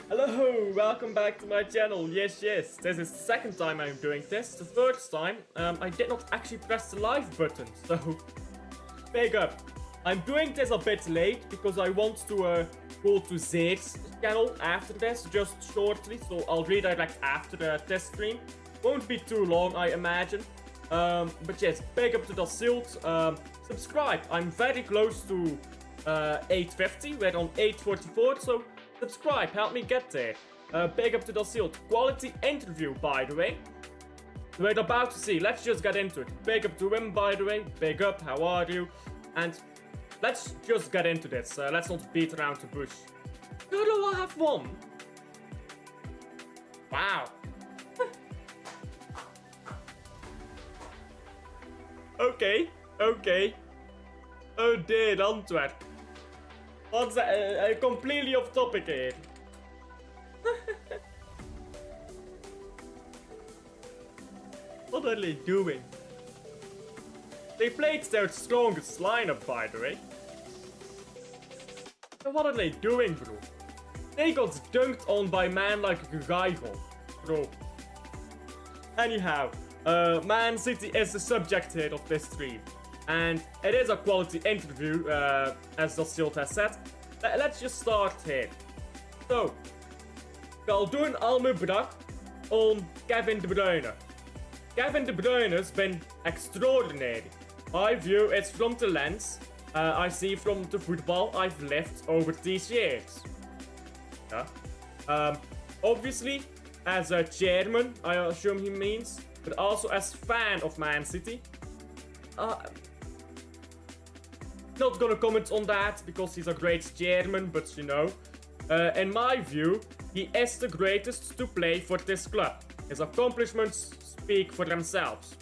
Hello, welcome back to my channel. Yes, this is the second time I'm doing this. The first time, I did not actually press the live button, so big up. I'm doing this a bit late because I want to go to Zed's channel after this, just shortly, so I'll redirect after this stream. Won't be too long, I imagine. But yes, big up to the Silt. Subscribe. I'm very close to 850. We're on 844, so subscribe, help me get there. Big up to the Silt. Quality interview, by the way. We're about to see. Let's just get into it. Big up to him, by the way. Big up, how are you? And let's just get into this. Let's not beat around the bush. Who do I have won? Wow. Okay. Oh dear, Antwerp. What's that? Completely off topic here. What are they doing? They played their strongest lineup, by the way. So what are they doing, bro? They got dunked on by man like a Geigo, bro. Anyhow, Man City is the subject here of this stream. And it is a quality interview, as the Silt has said. Let's just start here. So, KHALDOON is on Kevin De Bruyne. Kevin De Bruyne's been extraordinary. My view is from the lens I see from the football I've lived over these years. Yeah. Obviously, as a chairman, I assume he means, but also as fan of Man City. Not gonna comment on that because he's a great chairman, but you know, in my view, he is the greatest to play for this club. His accomplishments speak for themselves.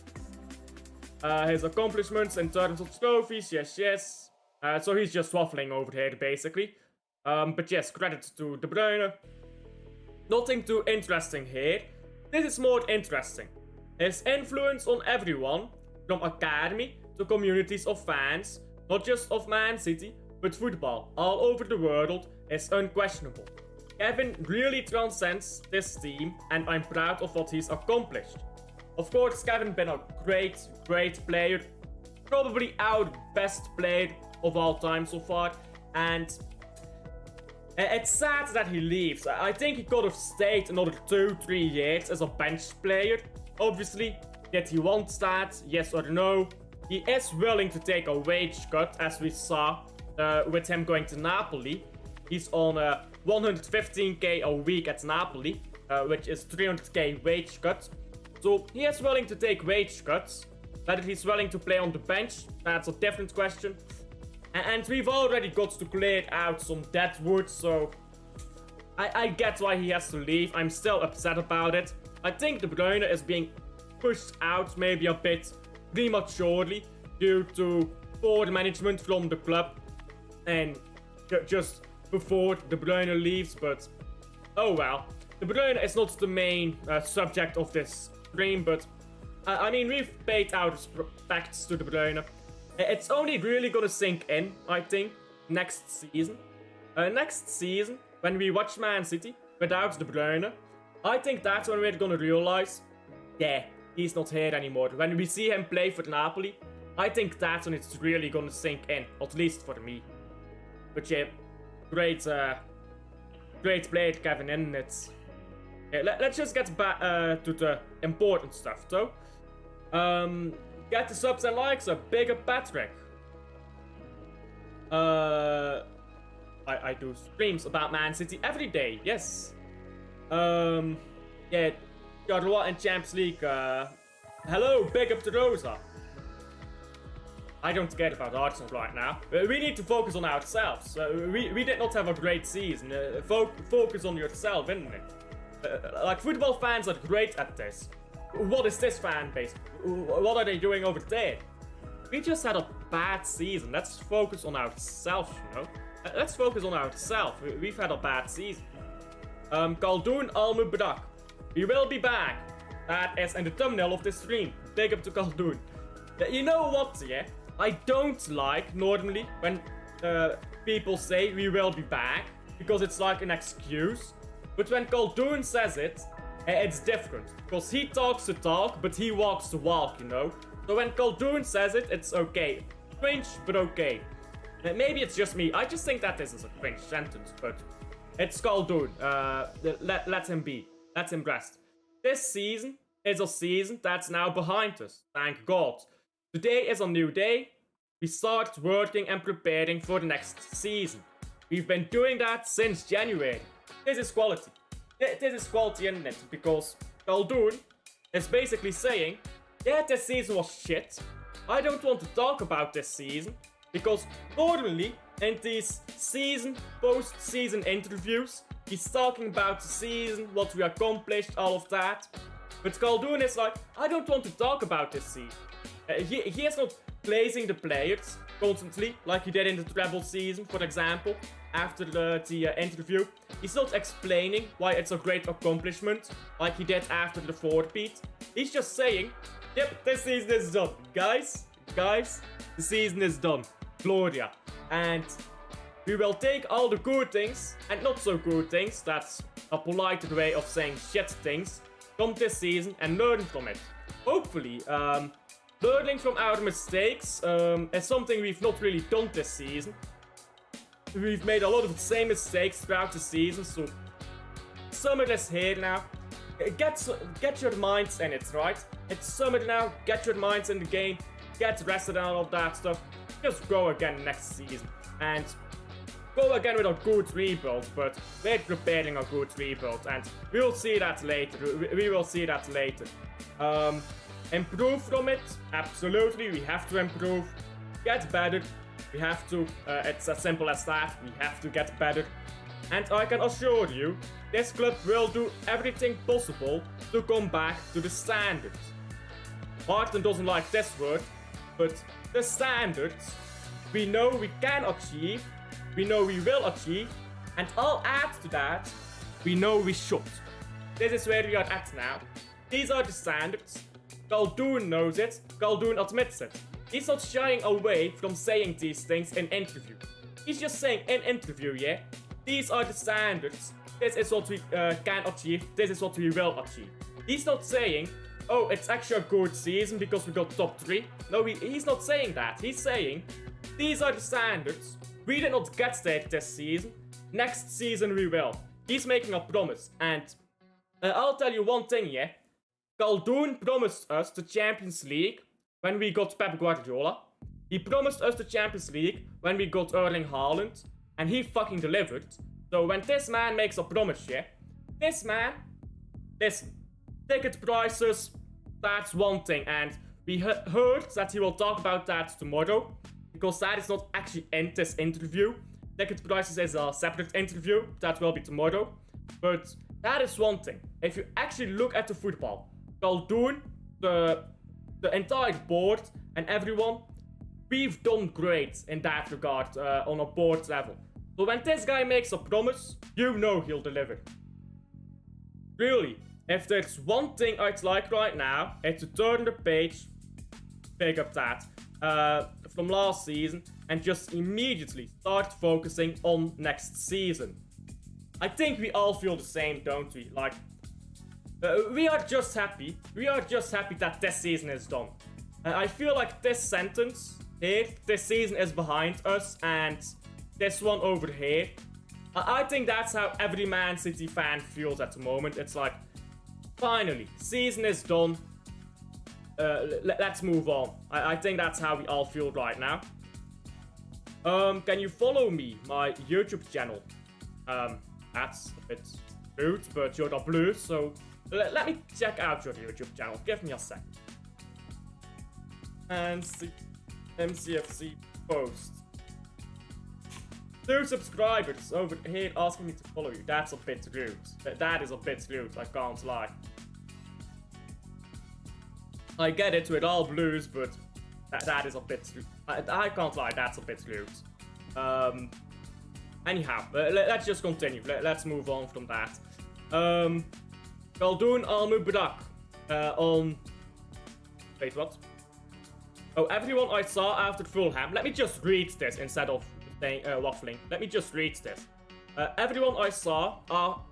His accomplishments in terms of trophies, yes. So he's just waffling over here, basically. But yes, credit to De Bruyne. Nothing too interesting here. This is more interesting. His influence on everyone, from academy to communities of fans, not just of Man City, but football all over the world, is unquestionable. Kevin really transcends this team, and I'm proud of what he's accomplished. Of course, Kevin been a great player, probably our best player of all time so far, and it's sad that he leaves. I think he could have stayed another 2-3 years as a bench player. Obviously, did he want that? Yes or no? He is willing to take a wage cut, as we saw with him going to Napoli. He's on 115k a week at Napoli, which is 300k wage cut. So he is willing to take wage cuts. Whether he's willing to play on the bench, that's a different question. And we've already got to clear out some dead wood, so I get why he has to leave. I'm still upset about it. I think De Bruyne is being pushed out maybe a bit prematurely due to poor management from the club and just before De Bruyne leaves, but oh well. De Bruyne is not the main subject of this stream, but I mean, we've paid our respects to De Bruyne. It's only really gonna sink in, I think, next season. Next season, when we watch Man City without De Bruyne, I think that's when we're gonna realize, yeah, he's not here anymore. When we see him play for Napoli, I think that's when it's really gonna sink in, at least for me. But yeah, great player, Kevin, and it's... Yeah, let's just get back to the important stuff, though. Get the subs and likes, a bigger Patrick. I do streams about Man City every day, yes. Yeah, Charlotte and Champions League. Hello, big up to Rosa. I don't care about Arsenal right now. We need to focus on ourselves. We did not have a great season. Focus on yourself, isn't it? Like, football fans are great at this. What is this fan base? What are they doing over there? We just had a bad season. Let's focus on ourselves, you know? Let's focus on ourselves. We've had a bad season. KHALDOON is. We will be back. That is in the thumbnail of this stream. Big up to KHALDOON. You know what, yeah? I don't like, normally, when people say we will be back, because it's like an excuse. But when KHALDOON says it, it's different. Because he talks the talk, but he walks the walk, you know? So when KHALDOON says it, it's okay. Cringe, but okay. Maybe it's just me. I just think that this is a cringe sentence, but it's KHALDOON. Let him be. Let him rest. This season is a season that's now behind us. Thank God. Today is a new day. We start working and preparing for the next season. We've been doing that since January. This is quality. This is quality in it, because KHALDOON is basically saying, yeah, this season was shit. I don't want to talk about this season, because normally in these post-season interviews, he's talking about the season, what we accomplished, all of that. But KHALDOON is like, I don't want to talk about this season. He is not praising the players constantly, like he did in the treble season, for example, after the interview. He's not explaining why it's a great accomplishment, like he did after the 4-peat. He's just saying, yep, this season is done. Guys, the season is done. Gloria. And we will take all the good things and not so good things, that's a politer way of saying shit things, from this season and learn from it. Hopefully, learning from our mistakes is something we've not really done this season. We've made a lot of the same mistakes throughout the season, so summer is here now. Get your minds in it, right? It's summer now, get your minds in the game, get rested and all of that stuff. Just go again next season. And go again with a good rebuild, but we're preparing a good rebuild, and we'll see that later. We will see that later. Improve from it, absolutely, we have to improve. Get better, we have to, it's as simple as that, we have to get better. And I can assure you, this club will do everything possible to come back to the standards. Martin doesn't like this word, but the standards we know we can achieve, we know we will achieve, and I'll add to that, we know we should. This is where we are at now. These are the standards. KHALDOON knows it, KHALDOON admits it. He's not shying away from saying these things in interview. He's just saying in interview, yeah, these are the standards, this is what we can achieve, this is what we will achieve. He's not saying, oh, it's actually a good season because we got top 3. No, he's not saying that. He's saying, these are the standards. We did not get there this season. Next season we will. He's making a promise. And I'll tell you one thing, yeah. KHALDOON promised us the Champions League when we got Pep Guardiola. He promised us the Champions League when we got Erling Haaland. And he fucking delivered. So when this man makes a promise, yeah. This man, listen. Ticket prices, that's one thing, and we heard that he will talk about that tomorrow, because that is not actually in this interview. Ticket prices is a separate interview, that will be tomorrow, but that is one thing. If you actually look at the football, KHALDOON, the entire board and everyone, we've done great in that regard on a board level. So when this guy makes a promise, you know he'll deliver. Really. If there's one thing I'd like right now, it's to turn the page, pick up that from last season, and just immediately start focusing on next season. I think we all feel the same, don't we? Like, we are just happy. We are just happy that this season is done. I feel like this sentence here, this season is behind us, and this one over here, I think that's how every Man City fan feels at the moment. It's like, finally, season is done. Let's move on. I think that's how we all feel right now. Can you follow me, my YouTube channel? That's a bit rude, but you're the blue, so let me check out your YouTube channel. Give me a sec. And see MCFC post. 2 subscribers over here asking me to follow you. That's a bit rude. That is a bit rude, I can't lie. I get it with all blues, but that is a bit rude. I can't lie, that's a bit rude. Anyhow, let's just continue. Let's move on from that. KHALDOON Al Mubrak on... Wait, what? Oh, everyone I saw after Fulham. Let me just read this instead of saying, waffling. Let me just read this. Everyone I saw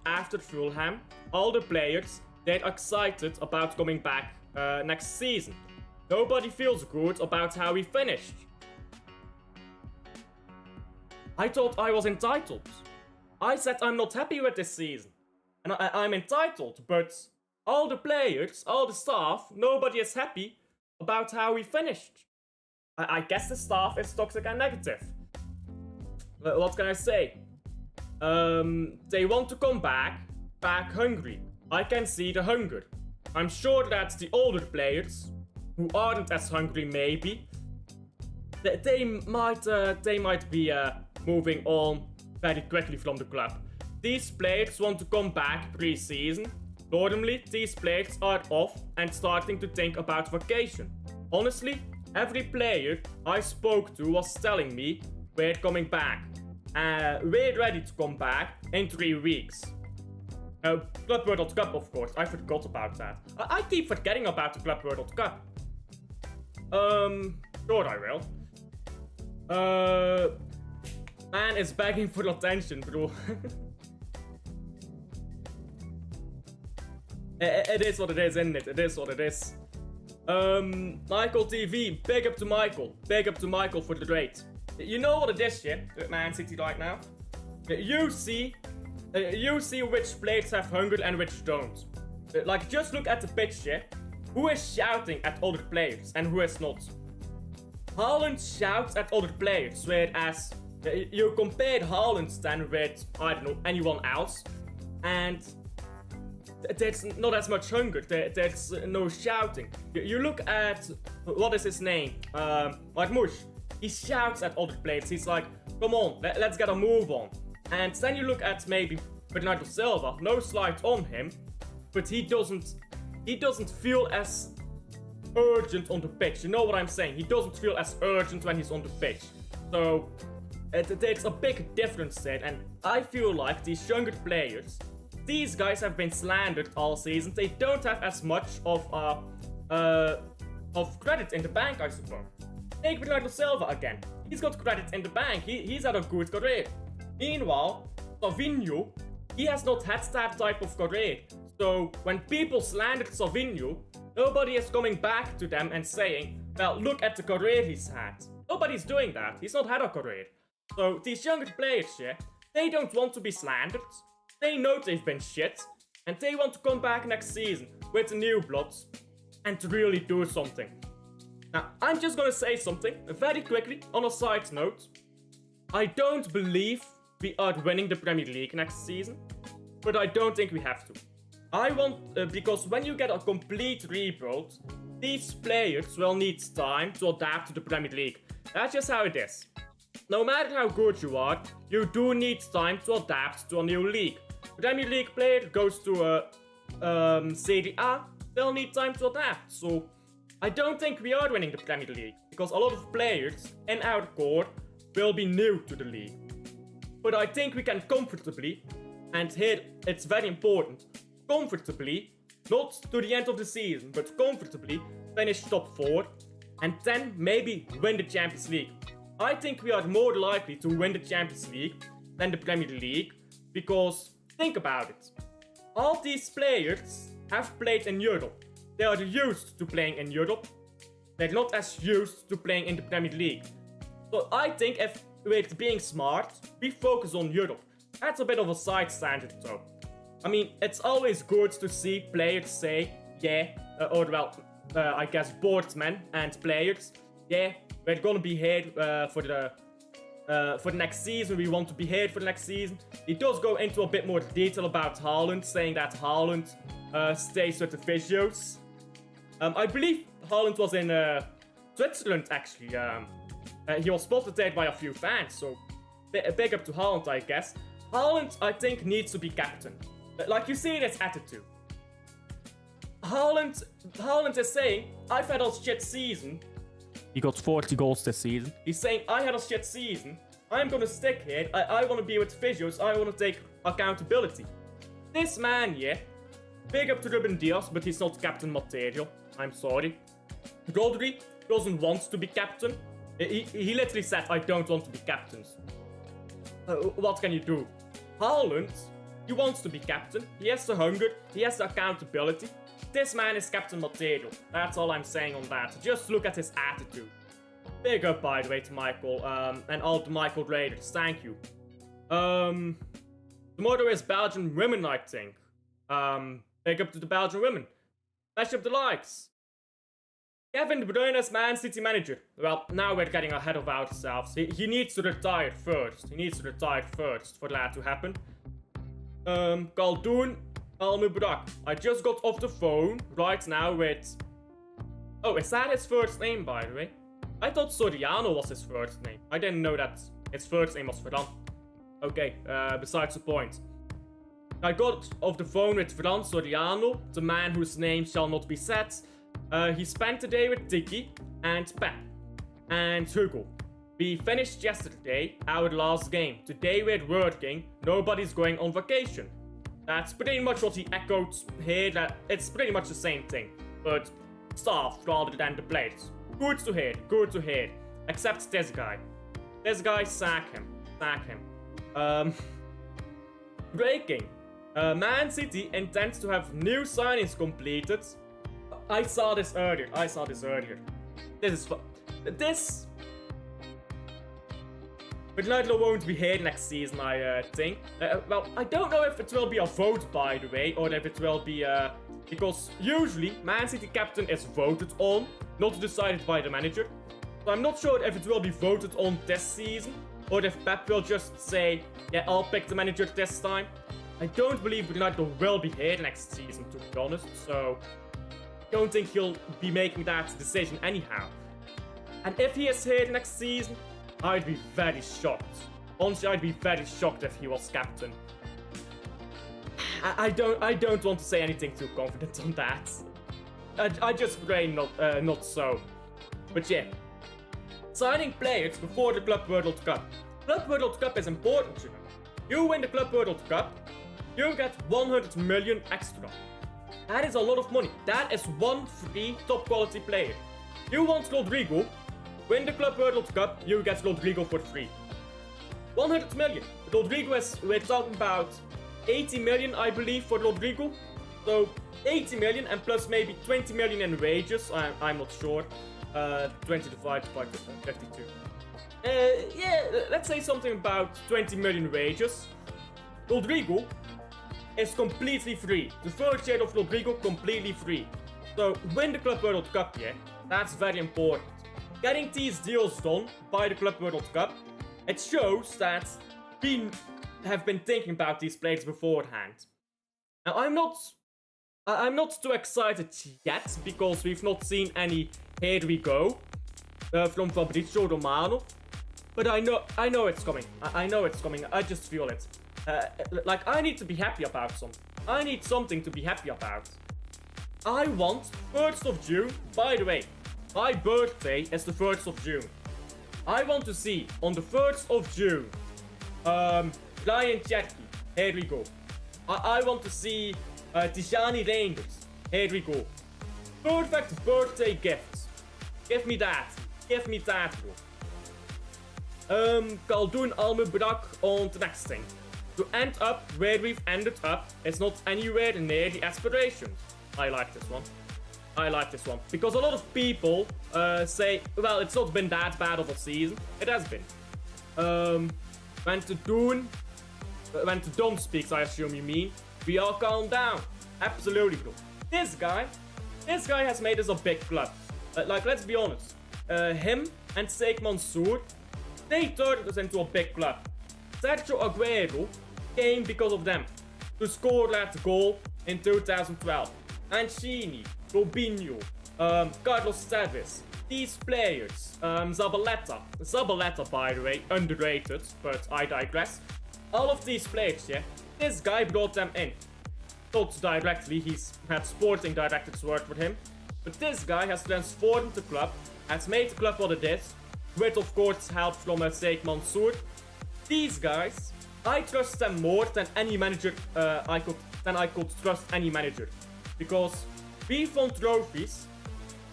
after Fulham, all the players, they're excited about coming back next season. Nobody feels good about how we finished. I thought I was entitled. I said I'm not happy with this season. And I'm entitled, but all the players, all the staff, nobody is happy about how we finished. I guess the staff is toxic and negative. What can I say? They want to come back hungry. I can see the hunger. I'm sure that the older players, who aren't as hungry maybe, they might be moving on very quickly from the club. These players want to come back pre-season. Normally, these players are off and starting to think about vacation. Honestly, every player I spoke to was telling me we're coming back. We're ready to come back in 3 weeks. Club World Cup, of course. I forgot about that. I keep forgetting about the Club World Cup. Sure I will. Man is begging for attention, bro. It is what it is, isn't it? It is what it is. Michael TV, big up to Michael. Big up to Michael for the rate. You know what it is, yeah, with Man City right now? You see which players have hunger and which don't. Like, just look at the pitch, yeah? Who is shouting at other players and who is not? Haaland shouts at other players, whereas you compared Haaland then with, I don't know, anyone else, and there's not as much hunger, there's no shouting. You look at, what is his name? Marmoush. He shouts at other players, he's like, come on, let's get a move on. And then you look at maybe Bernardo Silva, no slight on him, but he doesn't feel as urgent on the pitch. You know what I'm saying? He doesn't feel as urgent when he's on the pitch. So there's a big difference there, and I feel like these younger players, these guys have been slandered all season. They don't have as much of credit in the bank, I suppose. Take Bernardo Silva again. He's got credit in the bank. He's had a good career. Meanwhile, Savinho, he has not had that type of career. So when people slandered Savinho, nobody is coming back to them and saying, well, look at the career he's had. Nobody's doing that. He's not had a career. So these younger players, yeah, they don't want to be slandered. They know they've been shit. And they want to come back next season with the new blood and to really do something. Now, I'm just gonna say something very quickly on a side note. I don't believe we are winning the Premier League next season, but I don't think we have to. Because when you get a complete rebuild, these players will need time to adapt to the Premier League. That's just how it is. No matter how good you are, you do need time to adapt to a new league. Premier League player goes to a Serie A, they'll need time to adapt. So I don't think we are winning the Premier League, because a lot of players in our core will be new to the league. But I think we can comfortably, and here it's very important, comfortably, not to the end of the season, but comfortably finish top 4 and then maybe win the Champions League. I think we are more likely to win the Champions League than the Premier League, because think about it. All these players have played in Europe. They are used to playing in Europe. They're not as used to playing in the Premier League. So I think if we're being smart, we focus on Europe. That's a bit of a side standard though. I mean, it's always good to see players say, yeah, I guess boardmen and players, yeah, we're gonna be here for the next season. We want to be here for the next season. He does go into a bit more detail about Haaland, saying that Haaland stays with the physios. I believe Haaland was in Switzerland actually. He was spotted there by a few fans, so big up to Haaland, I guess. Haaland, I think, needs to be captain. Like, you see this attitude. Haaland is saying, I've had a shit season. He got 40 goals this season. He's saying, I had a shit season. I'm gonna stick here. I wanna be with physios. I wanna take accountability. This man, yeah. Big up to Ruben Diaz, but he's not captain material. I'm sorry. Rodri doesn't want to be captain. He literally said, I don't want to be captain. What can you do? Haaland, he wants to be captain. He has the hunger. He has the accountability. This man is captain material. That's all I'm saying on that. Just look at his attitude. Big up, by the way, to Michael, and all the Michael Raiders. Thank you. Tomorrow is Belgian women, I think. Big up to the Belgian women. Smash up the likes. Kevin De Bruyne as Man City manager. Well, now we're getting ahead of ourselves. He needs to retire first. He needs to retire first for that to happen. KHALDOON is. I just got off the phone right now with... Oh, is that his first name, by the way? I thought Soriano was his first name. I didn't know that his first name was Ferran. Okay, besides the point. I got off the phone with Ferran Soriano, the man whose name shall not be said. He spent the day with Tiki and Pep and Hugo. We finished yesterday our last game. Today we're working. Nobody's going on vacation. That's pretty much what he echoed here. That it's pretty much the same thing, but staff rather than the players. Good to hear. Good to hear. Except this guy. This guy, sack him. Sack him. Breaking. Man City intends to have new signings completed. I saw this earlier. This is this. But Ronaldo won't be here next season, I think. Well, I don't know if it will be a vote, by the way, or if it will be because usually Man City captain is voted on, not decided by the manager. So I'm not sure if it will be voted on this season, or if Pep will just say, yeah, I'll pick the manager this time. I don't believe Ronaldo will be here next season, to be honest, so I don't think he'll be making that decision anyhow. And if he is here next season, I'd be very shocked. Honestly, I'd be very shocked if he was captain. I don't want to say anything too confident on that. I just pray not so. But yeah. Signing players before the Club World Cup. Club World Cup is important, you know. You win the Club World Cup, you get 100 million extra. That is a lot of money. That is one free top quality player. You want Rodrigo, win the Club World Cup, you get Rodrigo for free. 100 million. Rodrigo is, we're talking about 80 million, I believe, for Rodrigo. So 80 million and plus maybe 20 million in wages. I'm not sure. 20 divided by 52. Yeah, let's say something about 20 million wages. Rodrigo is completely free. The first year of Rodrigo completely free. So win the Club World Cup, yeah. That's very important. Getting these deals done by the Club World Cup, it shows that we have been thinking about these players beforehand. Now I'm not too excited yet because we've not seen any "here we go" from Fabrizio Romano, but I know it's coming. I know it's coming. I just feel it. Like I need to be happy about something. I need something to be happy about. I want 1st of June. By the way, my birthday is the 1st of June. I want to see on the 1st of June, Ryan Cherky. Here we go. I want to see Tijani Reinders. Here we go. Perfect birthday gift. Give me that. Give me that, bro. KHALDOON Almebrak on the next thing. To end up where we've ended up is not anywhere near the aspirations. I like this one. I like this one. Because a lot of people say, well, it's not been that bad of a season. It has been. When to Don speaks, I assume you mean, we are calm down. Absolutely, bro. This guy has made us a big club. Like, let's be honest. Him and Sheikh Mansour, they turned us into a big club. Sergio Aguero came because of them to score that goal in 2012. Mancini, Robinho, Carlos Tevez, these players, Zabaleta, by the way, underrated, but I digress. All of these players, yeah, this guy brought them in. Not directly, he's had sporting directors work for him, but this guy has transformed the club, has made the club what it is, with of course help from Sheikh Mansour. These guys, I trust them more than any manager I could trust any manager. Because we've won trophies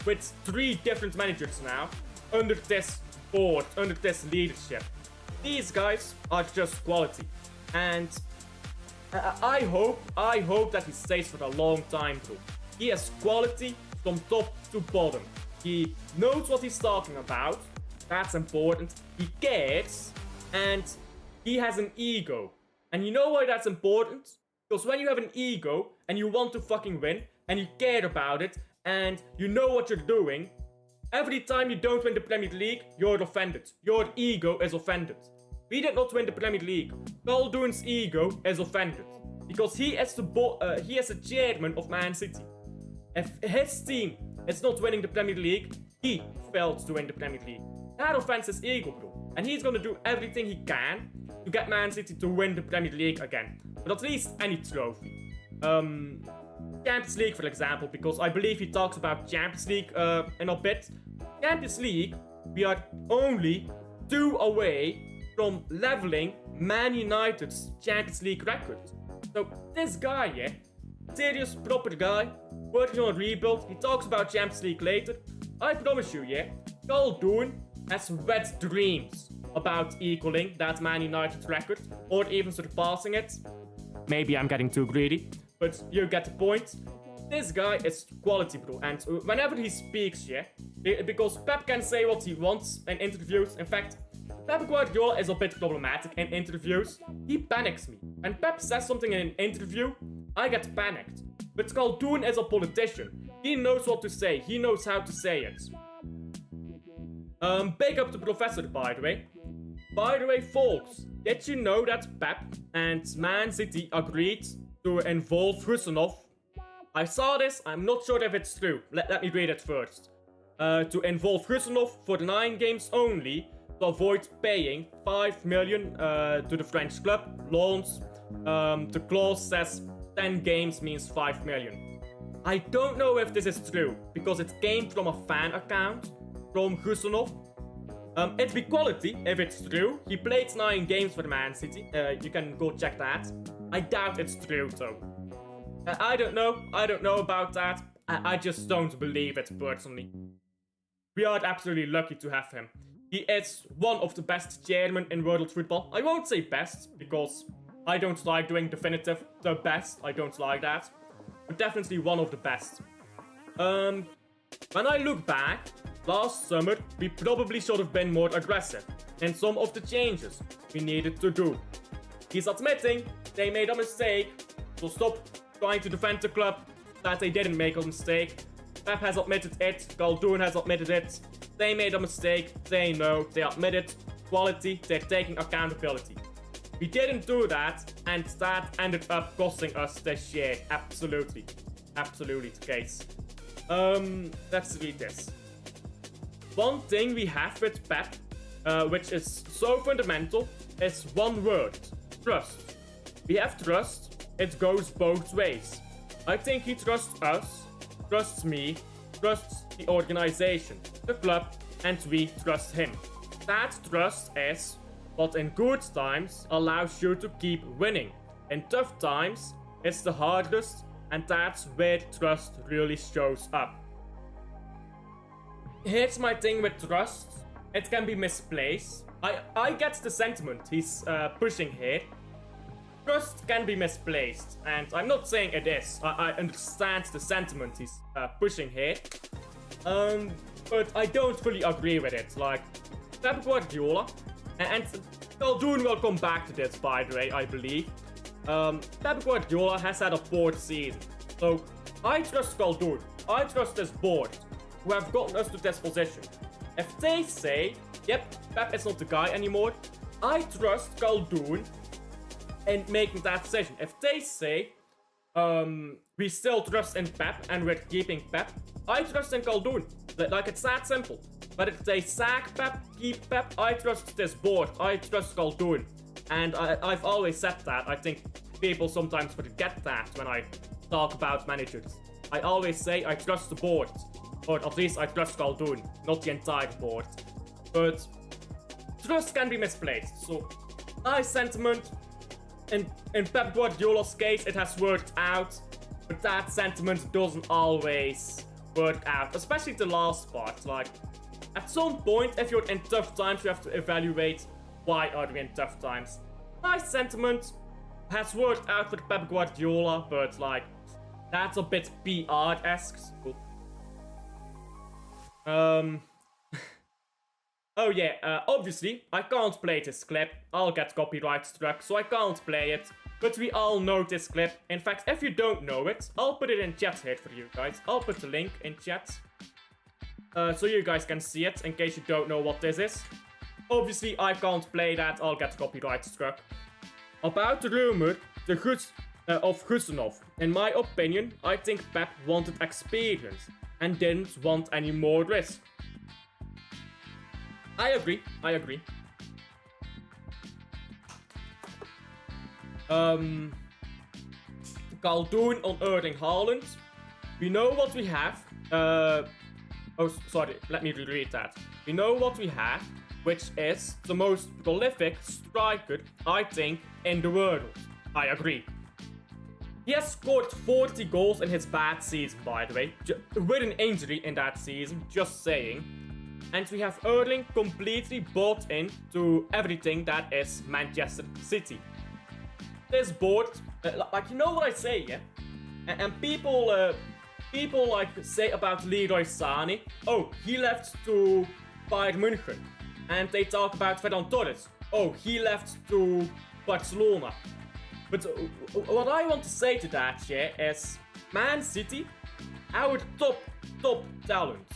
with 3 different managers now under this board, under this leadership. These guys are just quality. And I hope that he stays for a long time too. He has quality from top to bottom. He knows what he's talking about. That's important. He cares. And he has an ego. And you know why that's important? Because when you have an ego and you want to fucking win and you care about it and you know what you're doing, every time you don't win the Premier League, you're offended. Your ego is offended. We did not win the Premier League. KHALDOON's ego is offended. Because he is the chairman of Man City. If his team is not winning the Premier League, he failed to win the Premier League. That offends his ego, bro. And he's gonna do everything he can to get Man City to win the Premier League again. But at least any trophy. Champions League, for example, because I believe he talks about Champions League in a bit. Champions League, we are only 2 away from leveling Man United's Champions League record. So this guy, yeah, serious, proper guy, working on a rebuild. He talks about Champions League later. I promise you, yeah, KHALDOON has wet dreams about equaling that Man United record or even surpassing it. Maybe I'm getting too greedy, but you get the point. This guy is quality, bro, and whenever he speaks, yeah, because Pep can say what he wants in interviews. In fact, Pep Guardiola is a bit problematic in interviews. He panics me. When Pep says something in an interview, I get panicked. But KHALDOON is a politician. He knows what to say. He knows how to say it. Big up the professor, by the way. By the way, folks, did you know that Pep and Man City agreed to involve Husanov? I saw this. I'm not sure if it's true. Let me read it first. To involve Husanov for 9 games only, to avoid paying 5 million to the French club, loans. The clause says 10 games means 5 million. I don't know if this is true, because it came from a fan account from Husanov. It'd be quality if it's true. He played 9 games for Man City. You can go check that. I doubt it's true though. I don't know about that. I just don't believe it personally. We are absolutely lucky to have him. He is one of the best chairmen in world football. I won't say best, because I don't like doing definitive the best. I don't like that. But definitely one of the best. When I look back, last summer, we probably should have been more aggressive in some of the changes we needed to do. He's admitting they made a mistake, so stop trying to defend the club that they didn't make a mistake. Pep has admitted it, KHALDOON has admitted it. They made a mistake, they know, they admit it. Quality, they're taking accountability. We didn't do that, and that ended up costing us this year. Absolutely. Absolutely the case. Let's read this. One thing we have with Pep, which is so fundamental, is one word. Trust. We have trust. It goes both ways. I think he trusts us, trusts me, trusts the organization, the club, and we trust him. That trust is what in good times allows you to keep winning. In tough times, it's the hardest, and that's where trust really shows up. Here's my thing with trust. It can be misplaced. I get the sentiment he's pushing here. Trust can be misplaced, and I'm not saying it is. I understand the sentiment he's pushing here. But I don't fully agree with it. Like, Pep Guardiola, and KHALDOON will come back to this, by the way, I believe. Pep Guardiola has had a poor season. So, I trust KHALDOON. I trust this board, who have gotten us to this position. If they say, yep, Pep is not the guy anymore, I trust KHALDOON in making that decision. If they say, we still trust in Pep and we're keeping Pep, I trust in KHALDOON. Like, it's that simple. But if they sack Pep, keep Pep, I trust this board. I trust KHALDOON. And I've always said that. I think people sometimes forget that when I talk about managers. I always say I trust the board. Or at least I trust KHALDOON, not the entire board. But trust can be misplaced. So, my sentiment, in Pep Guardiola's case, it has worked out. But that sentiment doesn't always work out. Especially the last part. Like, at some point, if you're in tough times, you have to evaluate why are we in tough times. My sentiment, has worked out for Pep Guardiola, but like, that's a bit PR-esque. So. Oh yeah, obviously, I can't play this clip. I'll get copyright struck, so I can't play it. But we all know this clip. In fact, if you don't know it, I'll put it in chat here for you guys. I'll put the link in chat. So you guys can see it, in case you don't know what this is. Obviously, I can't play that. I'll get copyright struck. About the rumor of Gusenov. In my opinion, I think Pep wanted experience and didn't want any more risk. I agree. Khaldoon on Erling Haaland. We know what we have. Oh, sorry, let me reread that. We know what we have, which is the most prolific striker, I think, in the world. I agree. He has scored 40 goals in his bad season, by the way, with an injury in that season, just saying. And we have Erling completely bought into everything that is Manchester City. This board, like, you know what I say, yeah? And people like say about Leroy Sané, oh, he left to Bayern München. And they talk about Ferran Torres, oh, he left to Barcelona. But what I want to say to that, yeah, is Man City, our top talents.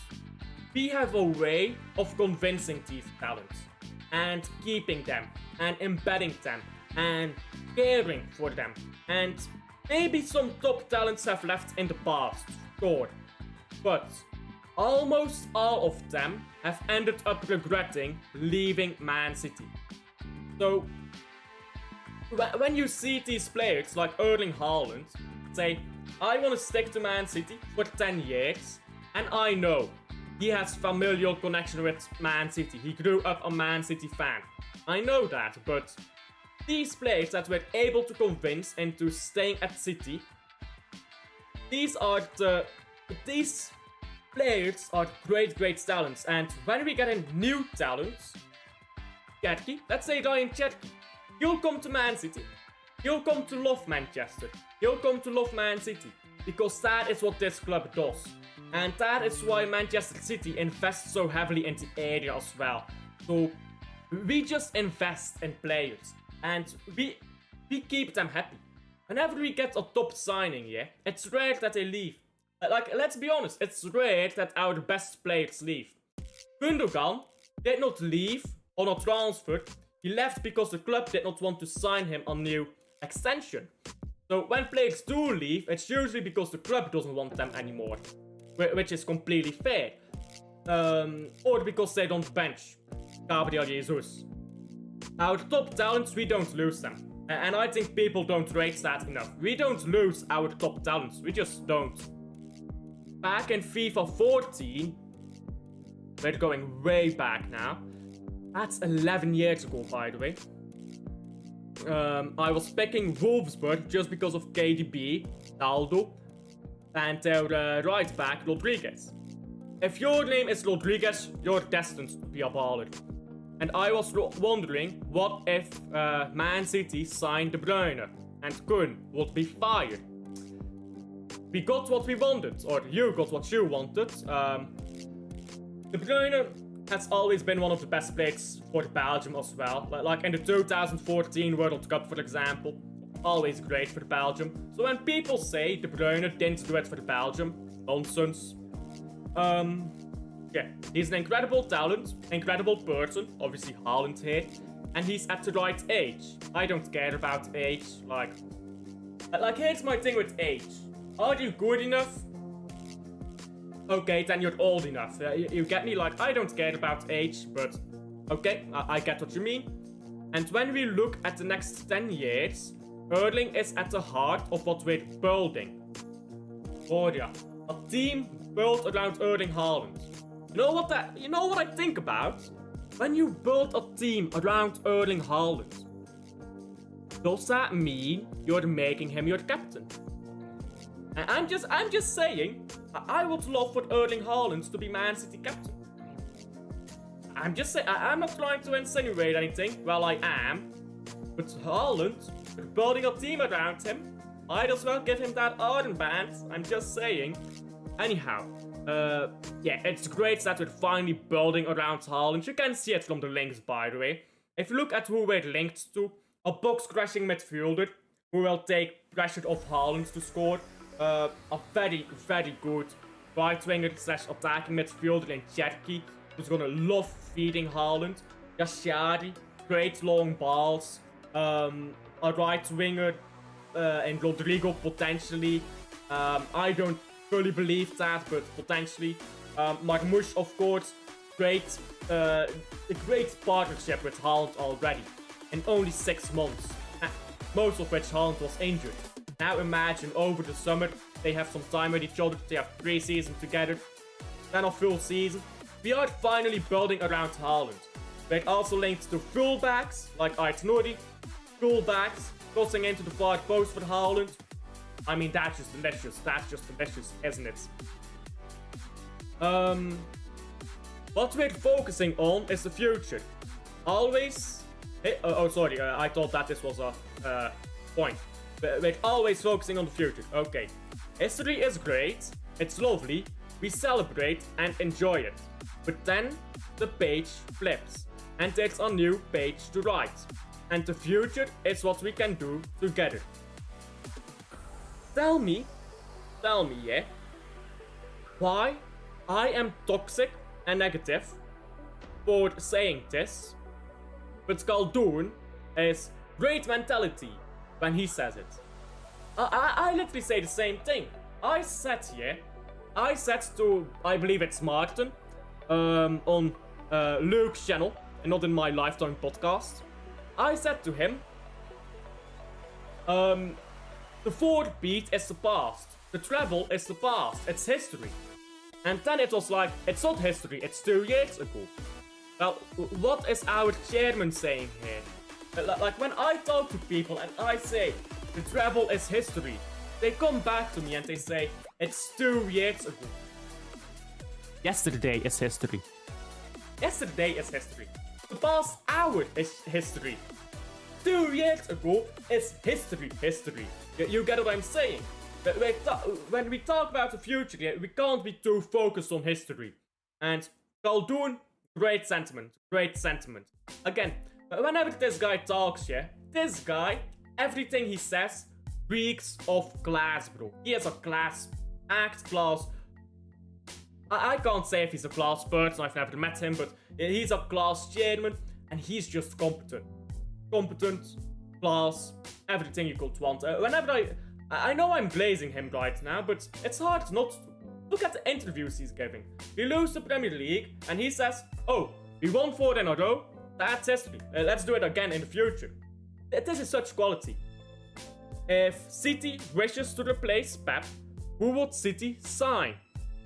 We have a way of convincing these talents and keeping them and embedding them and caring for them. And maybe some top talents have left in the past, sure. But almost all of them have ended up regretting leaving Man City. So when you see these players like Erling Haaland say, I want to stick to Man City for 10 years, and I know he has familial connection with Man City. He grew up a Man City fan. I know that, but these players that were able to convince into staying at City, these players are great talents. And when we get in new talents, Cherki, let's say Ryan Cherki, he'll come to Man City. He'll come to love Manchester. He'll come to love Man City. Because that is what this club does. And that is why Manchester City invests so heavily in the area as well. So we just invest in players. And we keep them happy. Whenever we get a top signing, yeah, it's rare that they leave. Like, let's be honest, it's rare that our best players leave. Gundogan did not leave on a transfer. He left because the club did not want to sign him a new extension. So when players do leave, it's usually because the club doesn't want them anymore. Which is completely fair. Or because they don't bench Gabriel Jesus. Our top talents, we don't lose them. And I think people don't rate that enough. We don't lose our top talents. We just don't. Back in FIFA 14, we're going way back now. That's 11 years ago, by the way. I was picking Wolfsburg just because of KDB, Aldo, and their right back, Rodriguez. If your name is Rodriguez, you're destined to be a baller. And I was wondering, what if Man City signed De Bruyne and Kun would be fired? We got what we wanted, or you got what you wanted. De Bruyne has always been one of the best players for Belgium as well. Like in the 2014 World Cup, for example. Always great for Belgium. So when people say De Bruyne didn't do it for Belgium, nonsense. Yeah, he's an incredible talent, incredible person, obviously Haaland here, and he's at the right age. I don't care about age, like here's my thing with age. Are you good enough? Okay, then you're old enough. You get me? Like, I don't care about age, but okay, I get what you mean. And when we look at the next 10 years, Erling is at the heart of what we're building. Oh yeah, a team built around Erling Haaland. You know what I think about? When you build a team around Erling Haaland, does that mean you're making him your captain? And I'm just saying, I would love for Erling Haaland to be Man City captain. I'm just saying, I'm not trying to insinuate anything. Well, I am. But Haaland, we're building a team around him. Might as well give him that armband, I'm just saying. Anyhow, yeah, it's great that we're finally building around Haaland. You can see it from the links, by the way. If you look at who we're linked to, a box-crashing midfielder who will take pressure off Haaland to score. A very, very good right-winger / attacking midfielder in Cherky, who's gonna love feeding Haaland. Yashari, great long balls. A right-winger and Rodrigo potentially. I don't fully believe that, but potentially. Marmoush, of course, a great partnership with Haaland already. In only 6 months, most of which Haaland was injured. Now imagine over the summer, they have some time with each other, they have pre-season together, then a full season. We are finally building around Haaland. We're also linked to fullbacks, like Ait-Nouri, fullbacks, crossing into the far post for Haaland. I mean, that's just delicious, isn't it? What we're focusing on is the future. Always... sorry, I thought that this was a point. We're always focusing on the future. Okay. History is great, it's lovely, we celebrate and enjoy it. But then, the page flips, and there's a new page to write. And the future is what we can do together. Tell me, yeah, why I am toxic and negative for saying this, but KHALDOON is great mentality when he says it. I literally say the same thing. I said to, I believe it's Martin, on Luke's channel, and not in my Lifetime podcast. I said to him, the 4th beat is the past, the treble is the past, it's history. And then it was like, it's not history, it's 2 years ago. Well, what is our chairman saying here? Like when I talk to people and I say, the treble is history, they come back to me and they say, it's 2 years ago. Yesterday is history. Yesterday is history. The past hour is history. 2 years ago is history. You get what I'm saying? When we talk about the future, we can't be too focused on history. And KHALDOON, great sentiment. Again, whenever this guy talks, this guy, everything he says reeks of class, bro. He has a class, class. I can't say if he's a class person, I've never met him, but he's a class chairman, and he's just competent. Class, everything you could want. Whenever I know I'm glazing him right now, but it's hard not to. Look at the interviews he's giving. We lose the Premier League, and he says, oh, we won 4 in a row, that's history. Let's do it again in the future. This is such quality. If City wishes to replace Pep, who would City sign?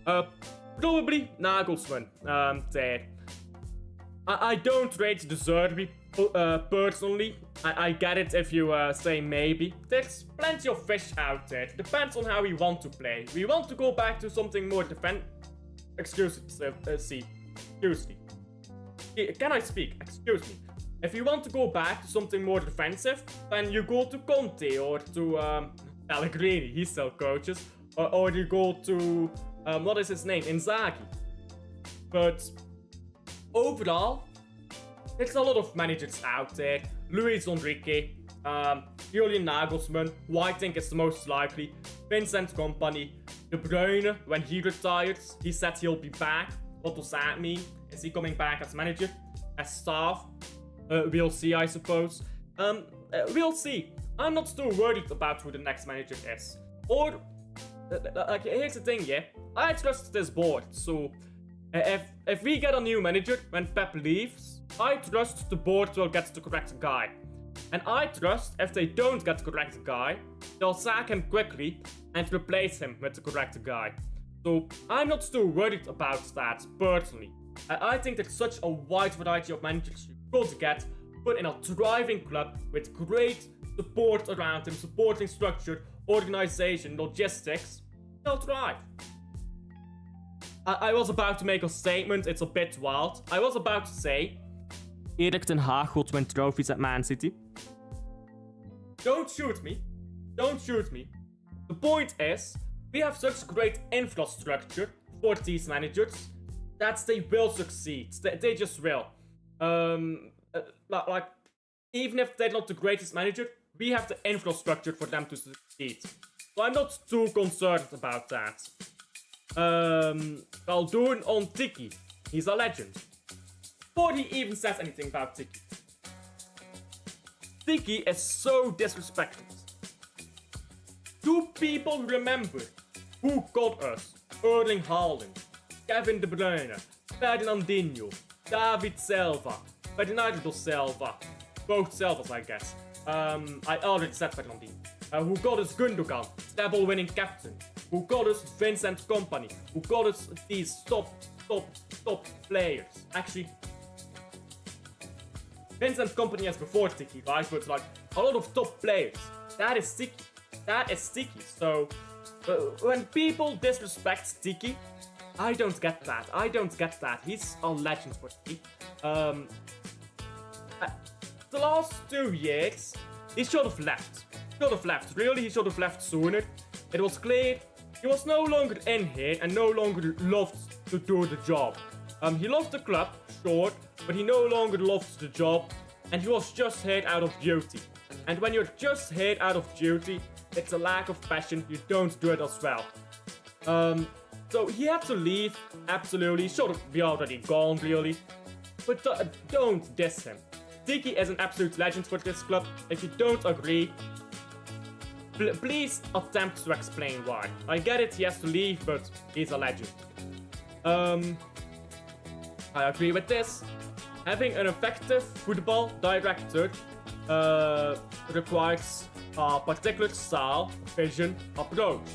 Probably Nagelsmann. There. I don't rate the Zerbi personally. I get it if you say maybe. There's plenty of fish out there. Depends on how we want to play. We want to go back to something more Excuse me. Can I speak? Excuse me. If you want to go back to something more defensive, then you go to Conte or to Pellegrini. He still coaches. Or you go to what is his name? Inzaghi. But overall, there's a lot of managers out there. Luis Enrique, Julian Nagelsmann, who I think is the most likely. Vincent Kompany, De Bruyne, when he retires, he said he'll be back. What does that mean? Is he coming back as manager? As staff? We'll see, I suppose. We'll see. I'm not too worried about who the next manager is. Or, here's the thing, I trust this board, so if we get a new manager when Pep leaves, I trust the board will get the correct guy. And I trust if they don't get the correct guy, they'll sack him quickly and replace him with the correct guy. So I'm not too worried about that, personally. I think there's such a wide variety of managers you could get, but in a thriving club with great support around him, supporting structure, organization, logistics, they'll thrive. I was about to make a statement, it's a bit wild. I was about to say, Erik ten Hag will win trophies at Man City. don't shoot me. Don't shoot me. The point is, we have such great infrastructure for these managers that they will succeed. They just will. Like, even if they're not the greatest manager, we have the infrastructure for them to succeed. So I'm not too concerned about that. KHALDOON on Tiki. He's a legend. Before he even says anything about Tiki. Tiki is so disrespected. Do people remember who got us? Erling Haaland, Kevin De Bruyne, Fernandinho, David Silva, Bernardo Silva, both Silvas I guess. I already said Fernandinho. Who got us Gundogan, treble winning captain. Who got us Vincent Kompany. Who got us these top players. Actually, Vincent Kompany is before Tiki, guys, but like a lot of top players. That is Tiki. That is Tiki. So when people disrespect Tiki, I don't get that. I don't get that. He's a legend for Tiki. The last 2 years, he should have left. Really, he should have left sooner. It was clear he was no longer in here and no longer loved to do the job. He loved the club, sure, but he no longer loved the job, and he was just here out of duty. And when you're just here out of duty, it's a lack of passion. You don't do it as well. So he had to leave. Absolutely, should be already gone, really. But don't diss him. Tiki is an absolute legend for this club. If you don't agree, please attempt to explain why. I get it, he has to leave, but he's a legend. I agree with this. Having an effective football director requires a particular style, vision, approach.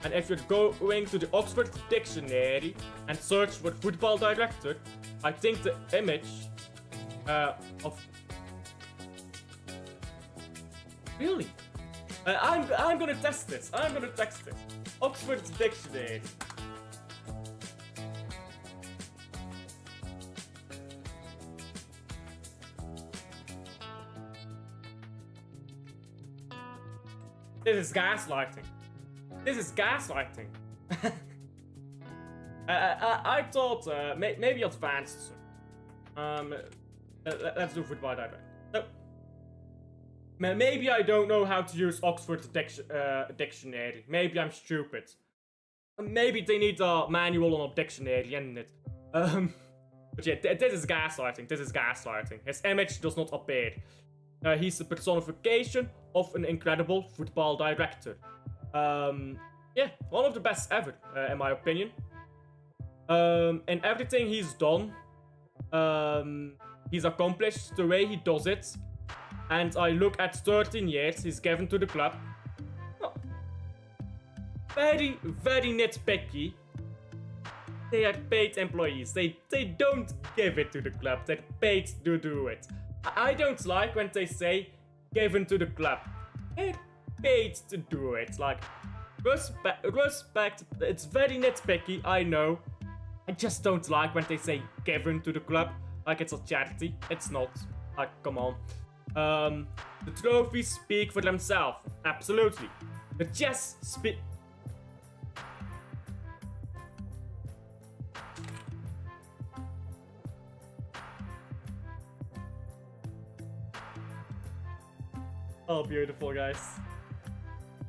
And if you're going to the Oxford Dictionary and search for football director, I think the image of... Really? I'm gonna test this. Oxford Dictionary. This is gaslighting. I thought maybe advanced. Let's do football director. So, maybe I don't know how to use Oxford Dictionary. Maybe I'm stupid. Maybe they need a manual on a dictionary, isn't it? But yeah, this is gaslighting. His image does not appear. He's the personification of an incredible football director. Yeah, one of the best ever, in my opinion. And everything he's done, he's accomplished the way he does it. And I look at 13 years he's given to the club. Oh, very, very nitpicky. They are paid employees. They don't give it to the club. They're paid to do it. I don't like when they say given to the club. They're paid to do it. Like, respect. It's very nitpicky, I know. I just don't like when they say given to the club. Like it's a charity. It's not. Like, come on. The trophies speak for themselves. Absolutely. The chess speak... Oh, beautiful, guys.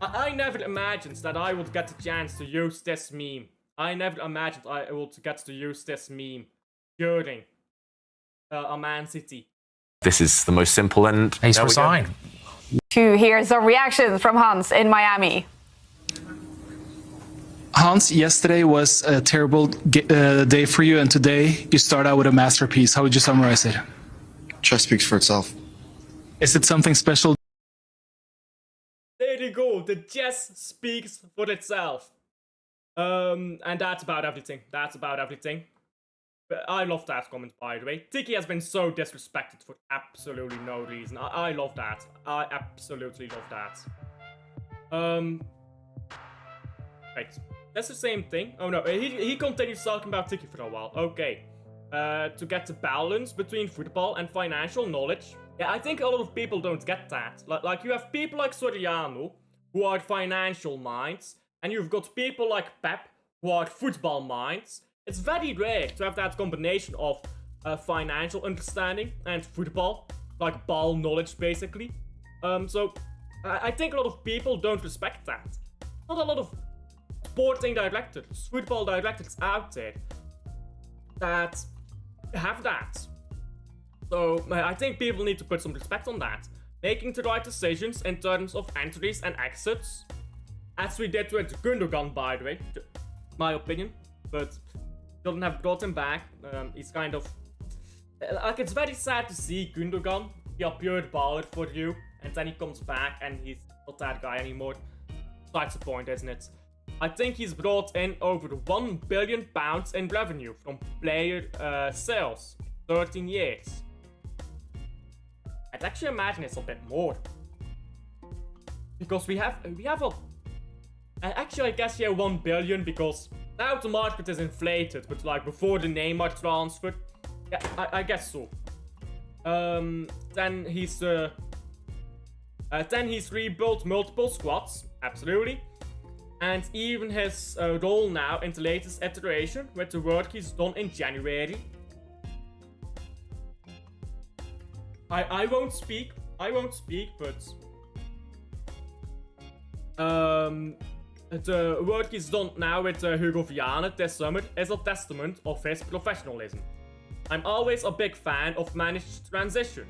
I never imagined that I would get the chance to use this meme. I never imagined I would get to use this meme during a Man City. This is the most simple and... He's resigned. To hear some reactions from Hans in Miami. Hans, yesterday was a terrible day for you, and today you start out with a masterpiece. How would you summarize it? Chess speaks for itself. Is it something special? There you go, the chess speaks for itself. And that's about everything. But I love that comment, by the way. Tiki has been so disrespected for absolutely no reason. I love that. I absolutely love that. Wait, that's the same thing. Oh no, he continues talking about Tiki for a while. Okay. To get the balance between football and financial knowledge, Yeah, I think a lot of people don't get that. Like you have people like Soriano, who are financial minds, and you've got people like Pep, who are football minds. It's very rare to have that combination of financial understanding and football, like ball knowledge, basically. So I think a lot of people don't respect that. Not a lot of sporting directors, football directors out there that have that. So I think people need to put some respect on that. Making the right decisions in terms of entries and exits. As we did with Gundogan, by the way. My opinion. But shouldn't have brought him back. He's kind of... Like, it's very sad to see Gundogan be a pure baller for you. And then he comes back and he's not that guy anymore. That's the point, isn't it? I think he's brought in over £1 billion in revenue from player sales. 13 years. I'd actually imagine it's a bit more. Because we have a... Actually, I guess here 1 billion because now the market is inflated. But like before the Neymar transfer. Yeah, I guess so. Then he's rebuilt multiple squads. Absolutely. And even his role now in the latest iteration with the work he's done in January. I won't speak, but the work he's done now with Hugo Viana this summer is a testament of his professionalism. I'm always a big fan of managed transitions.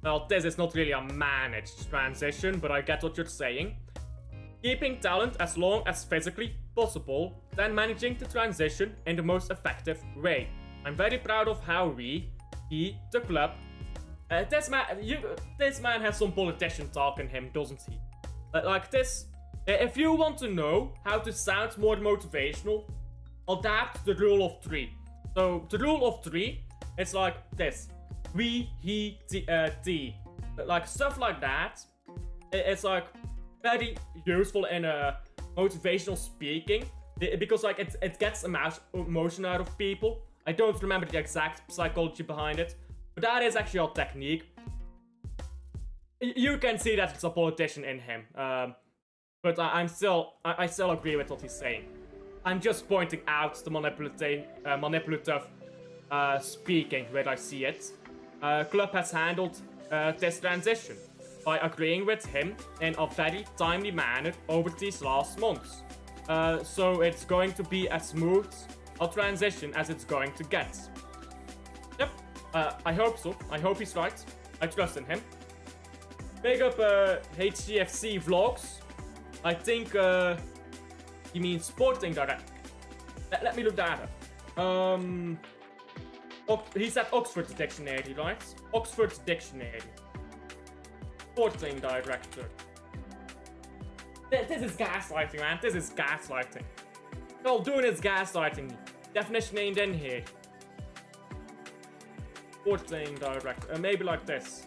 Well, this is not really a managed transition, but I get what you're saying. Keeping talent as long as physically possible, then managing the transition in the most effective way. I'm very proud of how he, the club, this man has some politician talk in him, doesn't he? Like this, if you want to know how to sound more motivational, adapt the rule of 3. So the rule of 3, it's like this: we, he, thee. Like stuff like that. It's like very useful in motivational speaking because like it gets emotion out of people. I don't remember the exact psychology behind it. But that is actually a technique. You can see that it's a politician in him. But I still agree with what he's saying. I'm just pointing out the manipulative speaking where I see it. Club has handled this transition by agreeing with him in a very timely manner over these last months. So it's going to be as smooth a transition as it's going to get. Yep. I hope so. I hope he's right. I trust in him. Big up HCFC Vlogs. I think he means sporting director. Let me look that up. He said Oxford Dictionary, right? Oxford Dictionary. Sporting director. This is gaslighting, man. This is gaslighting. KHALDOON is gaslighting me. Definition ain't in here. Sporting director. Maybe like this.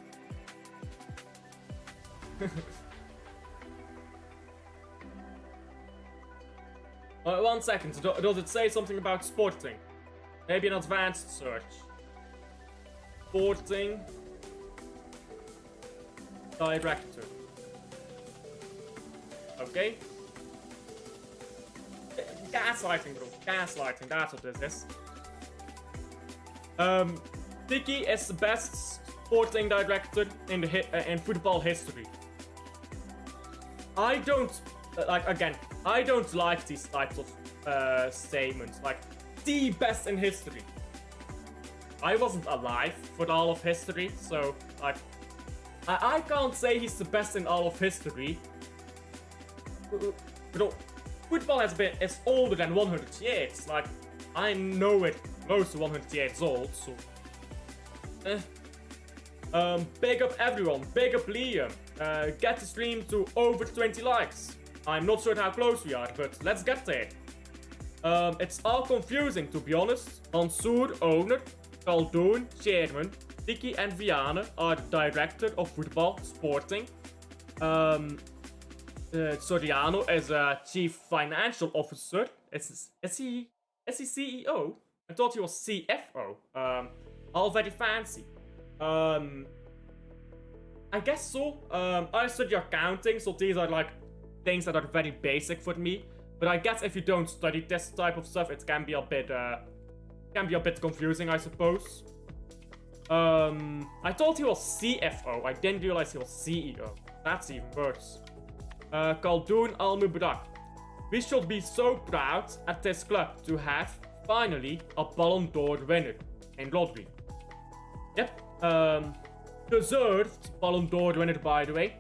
One second. Does it say something about sporting? Maybe an advanced search. Sporting director. Okay. Gaslighting, bro. Gaslighting. That's what this is. Tiki is the best sporting director in football history. I don't I don't like these types of statements. Like the best in history. I wasn't alive for all of history, so like I can't say he's the best in all of history. Bro, football is older than 100 years. Like I know it close to 100 years old, so. Big up everyone, big up Liam. Get the stream to over 20 likes. I'm not sure how close we are, but let's get there. It's all confusing, to be honest. Mansour, owner, KHALDOON, chairman, Tiki and Viana are director of football, sporting. Soriano is a chief financial officer. Is he CEO? I thought he was CFO. All very fancy. I guess so. I study accounting, so these are like things that are very basic for me. But I guess if you don't study this type of stuff, it can be a bit confusing, I suppose. I thought he was CFO. I didn't realize he was CEO. That's even worse. KHALDOON is. We should be so proud at this club to have finally a Ballon d'Or winner in Rodri. Yep. Deserved Ballon d'Or winner, by the way.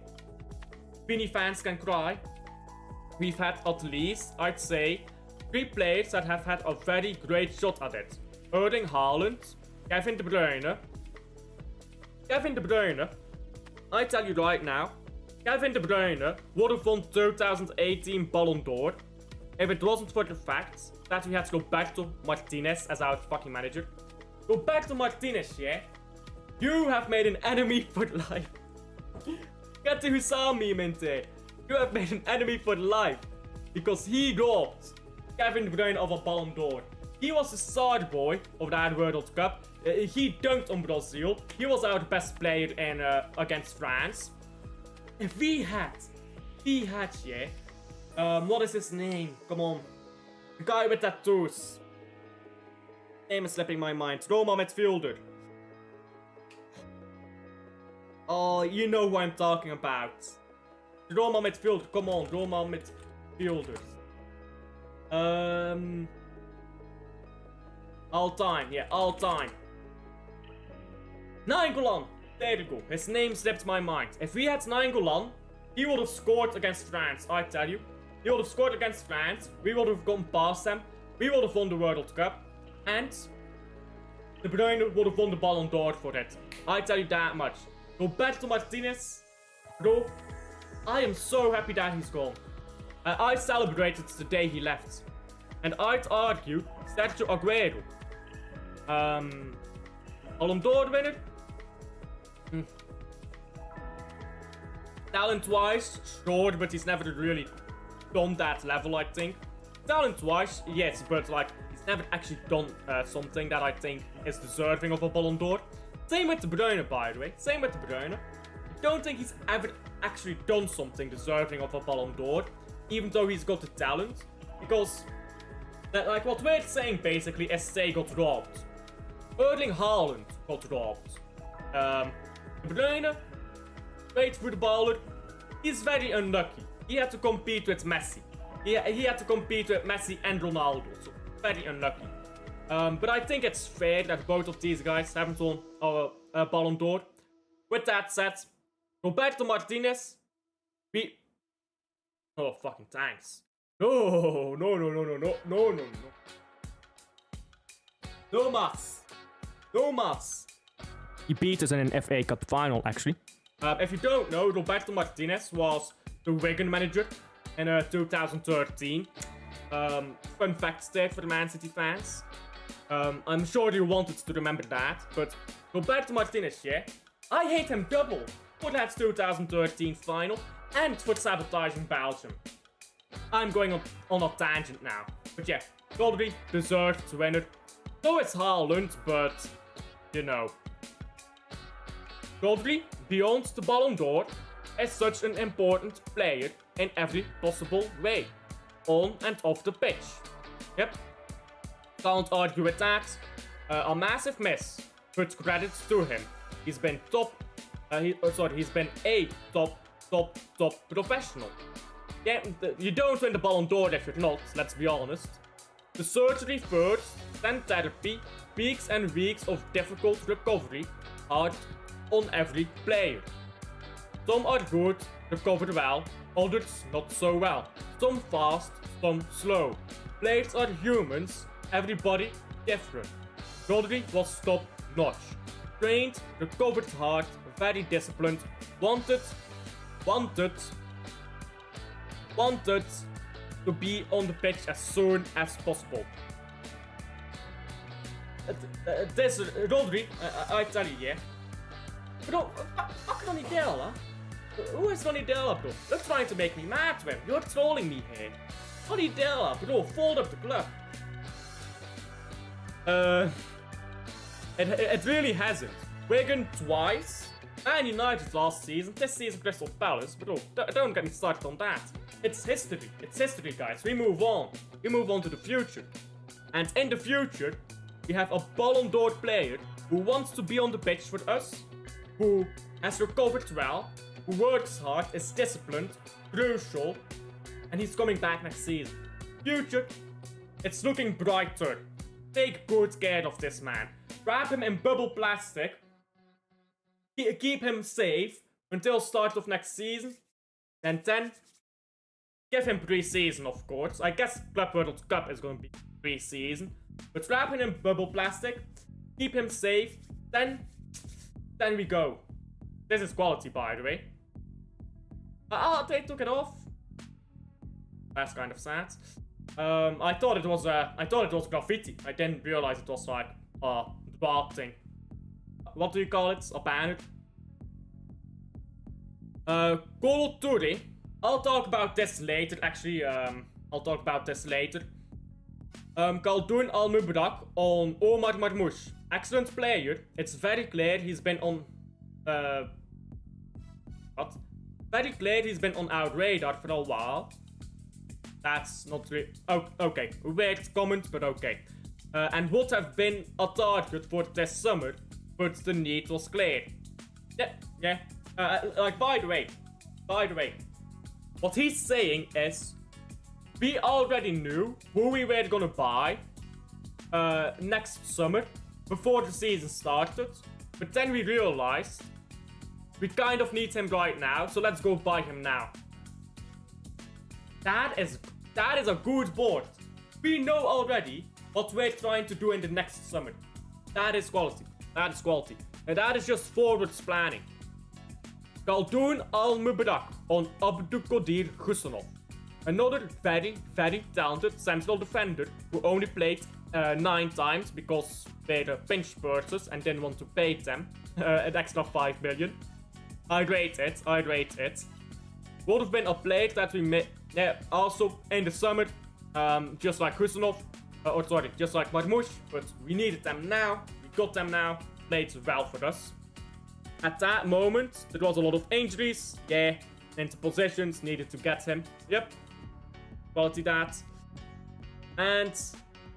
Vini fans can cry. We've had at least, I'd say, 3 players that have had a very great shot at it. Erling Haaland, Kevin De Bruyne. Kevin De Bruyne, I tell you right now, Kevin De Bruyne would have won 2018 Ballon d'Or if it wasn't for the fact that we had to go back to Martinez as our fucking manager. Go back to Martinez, yeah? You have made an enemy for life. Get the Hussam meme in there. You have made an enemy for life because he robbed Kevin De Bruyne of a Ballon d'Or. He was the star boy of that World Cup. He dunked on Brazil. He was our best player in against France. If we had, yeah. What is his name? Come on. The guy with tattoos. Name is slipping my mind. Roma midfielder. Oh, you know who I'm talking about. Roma midfielder. Come on, Roma midfielders. All time, yeah, all time. Nainggolan. There you go. His name slipped my mind. If we had Nainggolan, he would have scored against France, I tell you. He would have scored against France. We would have gone past them. We would have won the World Cup. And De Bruyne would have won the Ballon d'Or for it. I tell you that much. Roberto Martinez, bro, I am so happy that he's gone. I celebrated the day he left. And I'd argue Sergio Aguero. Ballon d'Or winner? Talent-wise, sure, but he's never really done that level, I think. Talent-wise, yes, but like, he's never actually done something that I think is deserving of a Ballon d'Or. Same with De Bruyne, by the way. Same with De Bruyne. I don't think he's ever actually done something deserving of a Ballon d'Or, even though he's got the talent. Because, like, what we're saying basically is they got robbed. Erling Haaland got robbed. De Bruyne, great footballer. He's very unlucky. He had to compete with Messi. He had to compete with Messi and Ronaldo. So, very unlucky. But I think it's fair that both of these guys haven't won a Ballon d'Or. With that said, Roberto Martinez, oh, fucking thanks. No. No mas. He beat us in an FA Cup final, actually. If you don't know, Roberto Martinez was the Wigan manager in 2013. Fun facts there for the Man City fans. I'm sure you wanted to remember that, but Roberto Martinez, yeah? I hate him double for that 2013 final and for sabotaging Belgium. I'm going on a tangent now. But yeah, Rodri deserved winner. So it's Haaland, but, you know. Rodri, beyond the Ballon d'Or, is such an important player in every possible way. On and off the pitch. Yep. Can't argue with that. A massive miss, but credits to him. He's been he's been a top professional. Yeah, you don't win the Ballon d'Or if you're not, let's be honest. The surgery first, then therapy, weeks and weeks of difficult recovery are on every player. Some are good, recover well, others not so well. Some fast, some slow. Players are humans, everybody different. Rodri was top notch. Trained, recovered hard, very disciplined, wanted to be on the pitch as soon as possible. This Rodri, I tell you, yeah. Bro, fuck Ronnie Della. Who is Ronnie Della, bro? You're trying to make me mad, man. You're trolling me here. Ronnie Della, bro, fold up the club. It really hasn't. Wigan twice, Man United last season, this season Crystal Palace, but oh, don't get me started on that. It's history. It's history, guys. We move on. We move on to the future. And in the future, we have a Ballon d'Or player who wants to be on the pitch for us, who has recovered well, who works hard, is disciplined, crucial, and he's coming back next season. Future, it's looking brighter. Take good care of this man. Wrap him in bubble plastic. Keep him safe until start of next season. And then give him pre-season, of course. I guess Club World Cup is going to be pre-season. But wrap him in bubble plastic. Keep him safe. Then we go. This is quality, by the way. They took it off. That's kind of sad. I thought it was graffiti. I didn't realize it was like art thing. What do you call it? A banner. Call Toure. I'll talk about this later. Actually, I'll talk about this later. Khaldoon Al Mubarak on Omar Marmoush. Excellent player. It's very clear he's been on. What? Very clear he's been on our radar for a while. That's not really. Oh, okay. Weird comment, but okay. And would have been a target for this summer, but the need was clear. Yeah. Like, by the way, what he's saying is, we already knew who we were gonna buy next summer, before the season started, but then we realized we kind of need him right now, so let's go buy him now. That is a good board. We know already what we're trying to do in the next summer. That is quality. That is quality. And that is just forwards planning. Khaldoon Al Mubarak on Abdulkadir Husanov. Another very, very talented central defender who only played 9 times because they're pinch purses and didn't want to pay them an extra 5 million. I'd rate it. Would have been a player that we made also in the summer, just like Husanov, just like Marmoush, but we needed them now. We got them now. Played well for us. At that moment, there was a lot of injuries. Yeah, into positions, needed to get him. Yep. Quality that. And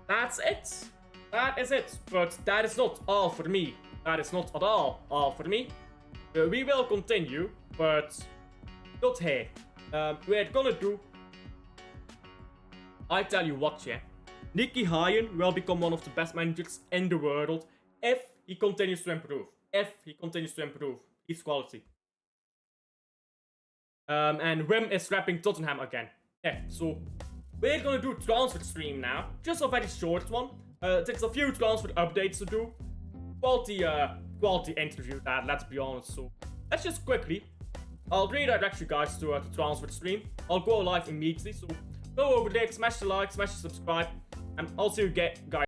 that's it. That is it. But that is not all for me. That is not at all for me. We will continue, but not here. We're gonna do... I tell you what, yeah. Nicky Hyen will become one of the best managers in the world if he continues to improve. He's quality. And Wim is repping Tottenham again. Yeah, so we're gonna do transfer stream now. Just a very short one. There's a few transfer updates to do. Quality interview that, let's be honest. So let's just quickly. I'll redirect you guys to the transfer stream. I'll go live immediately. So go over there, smash the like, smash the subscribe, and I'll see you guys